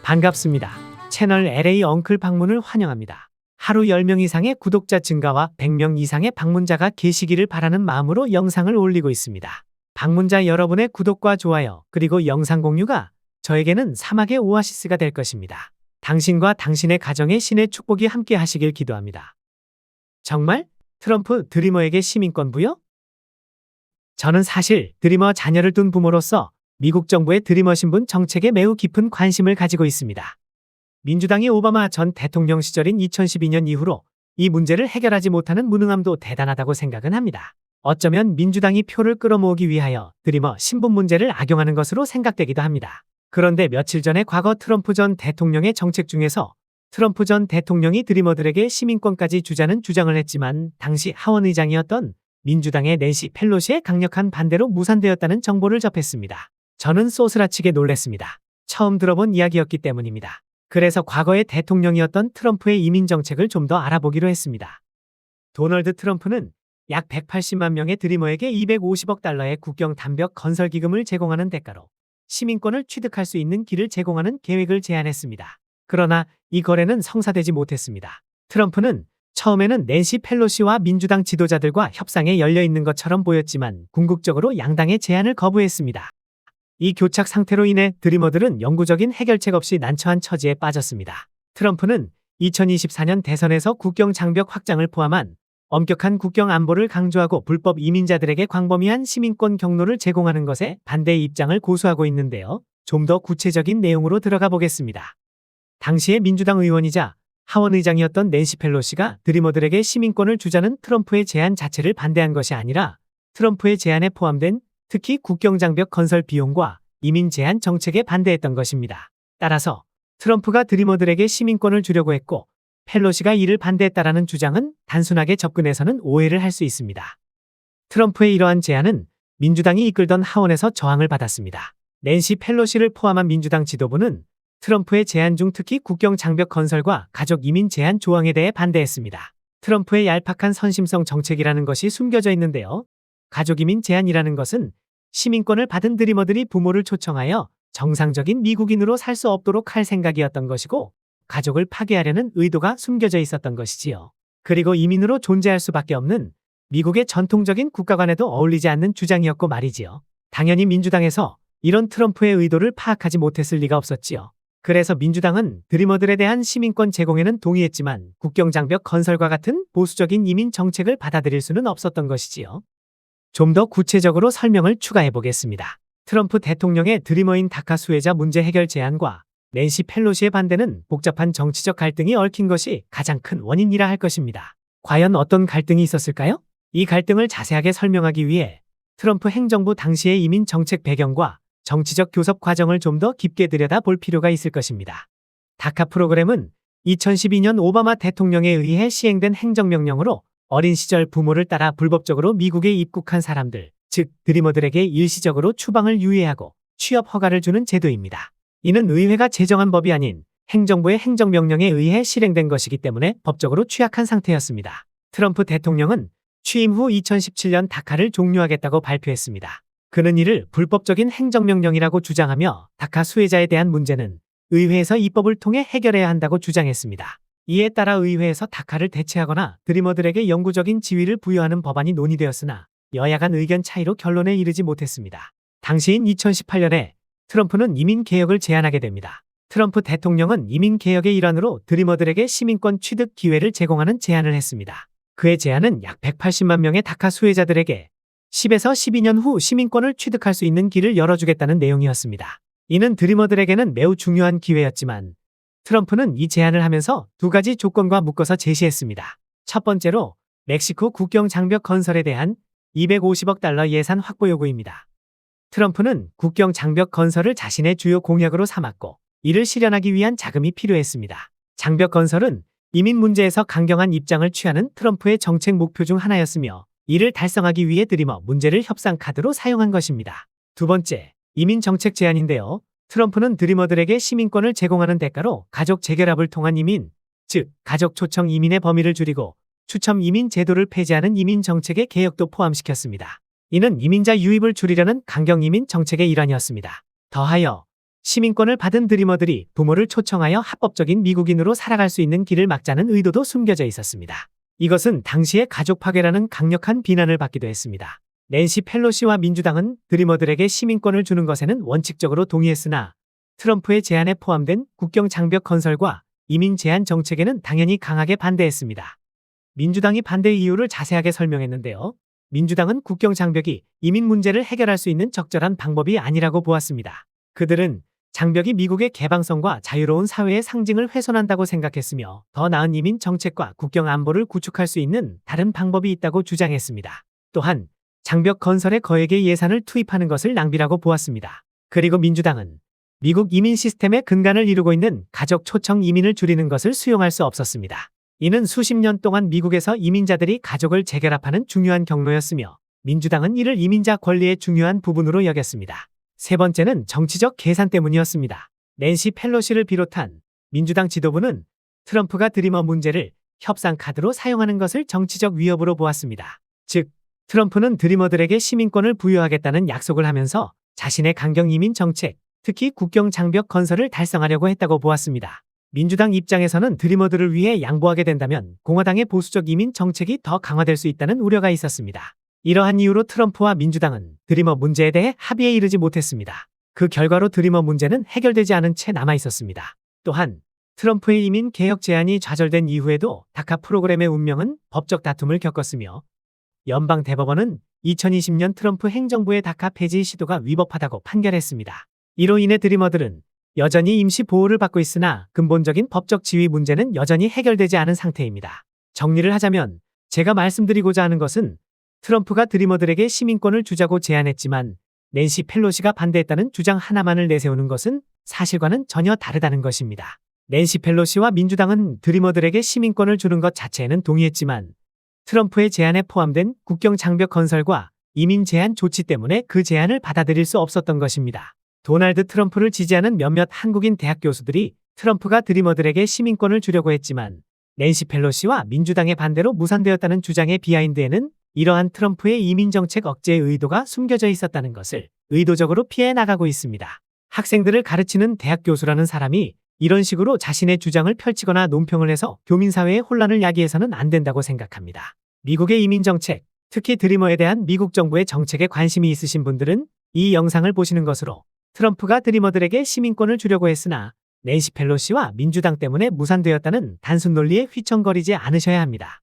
반갑습니다. 채널 LA 엉클 방문을 환영합니다. 하루 10명 이상의 구독자 증가와 100명 이상의 방문자가 계시기를 바라는 마음으로 영상을 올리고 있습니다. 방문자 여러분의 구독과 좋아요, 그리고 영상 공유가 저에게는 사막의 오아시스가 될 것입니다. 당신과 당신의 가정에 신의 축복이 함께 하시길 기도합니다. 정말? 트럼프 드리머에게 시민권 부여? 저는 사실 드리머 자녀를 둔 부모로서 미국 정부의 드리머 신분 정책에 매우 깊은 관심을 가지고 있습니다. 민주당이 오바마 전 대통령 시절인 2012년 이후로 이 문제를 해결하지 못하는 무능함도 대단하다고 생각은 합니다. 어쩌면 민주당이 표를 끌어모으기 위하여 드리머 신분 문제를 악용하는 것으로 생각되기도 합니다. 그런데 며칠 전에 과거 트럼프 전 대통령의 정책 중에서 트럼프 전 대통령이 드리머들에게 시민권까지 주자는 주장을 했지만 당시 하원 의장이었던 민주당의 낸시 펠로시의 강력한 반대로 무산되었다는 정보를 접했습니다. 저는 소스라치게 놀랐습니다. 처음 들어본 이야기였기 때문입니다. 그래서 과거의 대통령이었던 트럼프의 이민 정책을 좀 더 알아보기로 했습니다. 도널드 트럼프는 약 180만 명의 드리머에게 250억 달러의 국경 담벽 건설 기금을 제공하는 대가로 시민권을 취득할 수 있는 길을 제공하는 계획을 제안했습니다. 그러나 이 거래는 성사되지 못했습니다. 트럼프는 처음에는 낸시 펠로시와 민주당 지도자들과 협상에 열려 있는 것처럼 보였지만 궁극적으로 양당의 제안을 거부했습니다. 이 교착 상태로 인해 드리머들은 영구적인 해결책 없이 난처한 처지에 빠졌습니다. 트럼프는 2024년 대선에서 국경 장벽 확장을 포함한 엄격한 국경 안보를 강조하고 불법 이민자들에게 광범위한 시민권 경로를 제공하는 것에 반대의 입장을 고수하고 있는데요. 좀 더 구체적인 내용으로 들어가 보겠습니다. 당시의 민주당 의원이자 하원 의장이었던 낸시 펠로시가 드리머들에게 시민권을 주자는 트럼프의 제안 자체를 반대한 것이 아니라 트럼프의 제안에 포함된 특히 국경장벽 건설 비용과 이민 제한 정책에 반대했던 것입니다. 따라서 트럼프가 드리머들에게 시민권을 주려고 했고 펠로시가 이를 반대했다라는 주장은 단순하게 접근해서는 오해를 할 수 있습니다. 트럼프의 이러한 제안은 민주당이 이끌던 하원에서 저항을 받았습니다. 낸시 펠로시를 포함한 민주당 지도부는 트럼프의 제안 중 특히 국경장벽 건설과 가족 이민 제한 조항에 대해 반대했습니다. 트럼프의 얄팍한 선심성 정책이라는 것이 숨겨져 있는데요. 가족 이민 제한이라는 것은 시민권을 받은 드리머들이 부모를 초청하여 정상적인 미국인으로 살 수 없도록 할 생각이었던 것이고 가족을 파괴하려는 의도가 숨겨져 있었던 것이지요. 그리고 이민으로 존재할 수밖에 없는 미국의 전통적인 국가관에도 어울리지 않는 주장이었고 말이지요. 당연히 민주당에서 이런 트럼프의 의도를 파악하지 못했을 리가 없었지요. 그래서 민주당은 드리머들에 대한 시민권 제공에는 동의했지만 국경장벽 건설과 같은 보수적인 이민 정책을 받아들일 수는 없었던 것이지요. 좀 더 구체적으로 설명을 추가해 보겠습니다. 트럼프 대통령의 드리머인 다카 수혜자 문제 해결 제안과 낸시 펠로시의 반대는 복잡한 정치적 갈등이 얽힌 것이 가장 큰 원인이라 할 것입니다. 과연 어떤 갈등이 있었을까요? 이 갈등을 자세하게 설명하기 위해 트럼프 행정부 당시의 이민 정책 배경과 정치적 교섭 과정을 좀 더 깊게 들여다볼 필요가 있을 것입니다. 다카 프로그램은 2012년 오바마 대통령에 의해 시행된 행정명령으로 어린 시절 부모를 따라 불법적으로 미국에 입국한 사람들, 즉 드리머들에게 일시적으로 추방을 유예하고 취업 허가를 주는 제도입니다. 이는 의회가 제정한 법이 아닌 행정부의 행정명령에 의해 실행된 것이기 때문에 법적으로 취약한 상태였습니다. 트럼프 대통령은 취임 후 2017년 다카를 종료하겠다고 발표했습니다. 그는 이를 불법적인 행정명령이라고 주장하며 다카 수혜자에 대한 문제는 의회에서 입법을 통해 해결해야 한다고 주장했습니다. 이에 따라 의회에서 다카를 대체하거나 드리머들에게 영구적인 지위를 부여하는 법안이 논의되었으나 여야 간 의견 차이로 결론에 이르지 못했습니다. 당시인 2018년에 트럼프는 이민개혁을 제안하게 됩니다. 트럼프 대통령은 이민개혁의 일환으로 드리머들에게 시민권 취득 기회를 제공하는 제안을 했습니다. 그의 제안은 약 180만 명의 다카 수혜자들에게 10에서 12년 후 시민권을 취득할 수 있는 길을 열어주겠다는 내용이었습니다. 이는 드리머들에게는 매우 중요한 기회였지만 트럼프는 이 제안을 하면서 두 가지 조건과 묶어서 제시했습니다. 첫 번째로 멕시코 국경 장벽 건설에 대한 250억 달러 예산 확보 요구입니다. 트럼프는 국경 장벽 건설을 자신의 주요 공약으로 삼았고 이를 실현하기 위한 자금이 필요했습니다. 장벽 건설은 이민 문제에서 강경한 입장을 취하는 트럼프의 정책 목표 중 하나였으며 이를 달성하기 위해 드리머 문제를 협상 카드로 사용한 것입니다. 두 번째, 이민 정책 제안인데요. 트럼프는 드리머들에게 시민권을 제공하는 대가로 가족 재결합을 통한 이민, 즉 가족 초청 이민의 범위를 줄이고 추첨 이민 제도를 폐지하는 이민 정책의 개혁도 포함시켰습니다. 이는 이민자 유입을 줄이려는 강경 이민 정책의 일환이었습니다. 더하여 시민권을 받은 드리머들이 부모를 초청하여 합법적인 미국인으로 살아갈 수 있는 길을 막자는 의도도 숨겨져 있었습니다. 이것은 당시의 가족 파괴라는 강력한 비난을 받기도 했습니다. 낸시 펠로시와 민주당은 드리머들에게 시민권을 주는 것에는 원칙적으로 동의했으나 트럼프의 제안에 포함된 국경 장벽 건설과 이민 제한 정책에는 당연히 강하게 반대했습니다. 민주당이 반대 이유를 자세하게 설명했는데요. 민주당은 국경 장벽이 이민 문제를 해결할 수 있는 적절한 방법이 아니라고 보았습니다. 그들은 장벽이 미국의 개방성과 자유로운 사회의 상징을 훼손한다고 생각했으며 더 나은 이민 정책과 국경 안보를 구축할 수 있는 다른 방법이 있다고 주장했습니다. 또한 장벽 건설에 거액의 예산을 투입하는 것을 낭비라고 보았습니다. 그리고 민주당은 미국 이민 시스템의 근간을 이루고 있는 가족 초청 이민을 줄이는 것을 수용할 수 없었습니다. 이는 수십 년 동안 미국에서 이민자들이 가족을 재결합하는 중요한 경로였으며 민주당은 이를 이민자 권리의 중요한 부분으로 여겼습니다. 세 번째는 정치적 계산 때문이었습니다. 낸시 펠로시를 비롯한 민주당 지도부는 트럼프가 드리머 문제를 협상 카드로 사용하는 것을 정치적 위협으로 보았습니다. 즉, 트럼프는 드리머들에게 시민권을 부여하겠다는 약속을 하면서 자신의 강경 이민 정책, 특히 국경 장벽 건설을 달성하려고 했다고 보았습니다. 민주당 입장에서는 드리머들을 위해 양보하게 된다면 공화당의 보수적 이민 정책이 더 강화될 수 있다는 우려가 있었습니다. 이러한 이유로 트럼프와 민주당은 드리머 문제에 대해 합의에 이르지 못했습니다. 그 결과로 드리머 문제는 해결되지 않은 채 남아 있었습니다. 또한 트럼프의 이민 개혁 제안이 좌절된 이후에도 다카 프로그램의 운명은 법적 다툼을 겪었으며 연방 대법원은 2020년 트럼프 행정부의 다카 폐지 시도가 위법하다고 판결했습니다. 이로 인해 드리머들은 여전히 임시 보호를 받고 있으나 근본적인 법적 지위 문제는 여전히 해결되지 않은 상태입니다. 정리를 하자면 제가 말씀드리고자 하는 것은 트럼프가 드리머들에게 시민권을 주자고 제안했지만 낸시 펠로시가 반대했다는 주장 하나만을 내세우는 것은 사실과는 전혀 다르다는 것입니다. 낸시 펠로시와 민주당은 드리머들에게 시민권을 주는 것 자체에는 동의했지만 트럼프의 제안에 포함된 국경 장벽 건설과 이민 제한 조치 때문에 그 제안을 받아들일 수 없었던 것입니다. 도널드 트럼프를 지지하는 몇몇 한국인 대학 교수들이 트럼프가 드리머들에게 시민권을 주려고 했지만 낸시 펠로시와 민주당의 반대로 무산되었다는 주장의 비하인드에는 이러한 트럼프의 이민정책 억제의 의도가 숨겨져 있었다는 것을 의도적으로 피해 나가고 있습니다. 학생들을 가르치는 대학 교수라는 사람이 이런 식으로 자신의 주장을 펼치거나 논평을 해서 교민사회의 혼란을 야기해서는 안 된다고 생각합니다. 미국의 이민정책, 특히 드리머에 대한 미국 정부의 정책에 관심이 있으신 분들은 이 영상을 보시는 것으로 트럼프가 드리머들에게 시민권을 주려고 했으나 낸시 펠로시와 민주당 때문에 무산되었다는 단순 논리에 휘청거리지 않으셔야 합니다.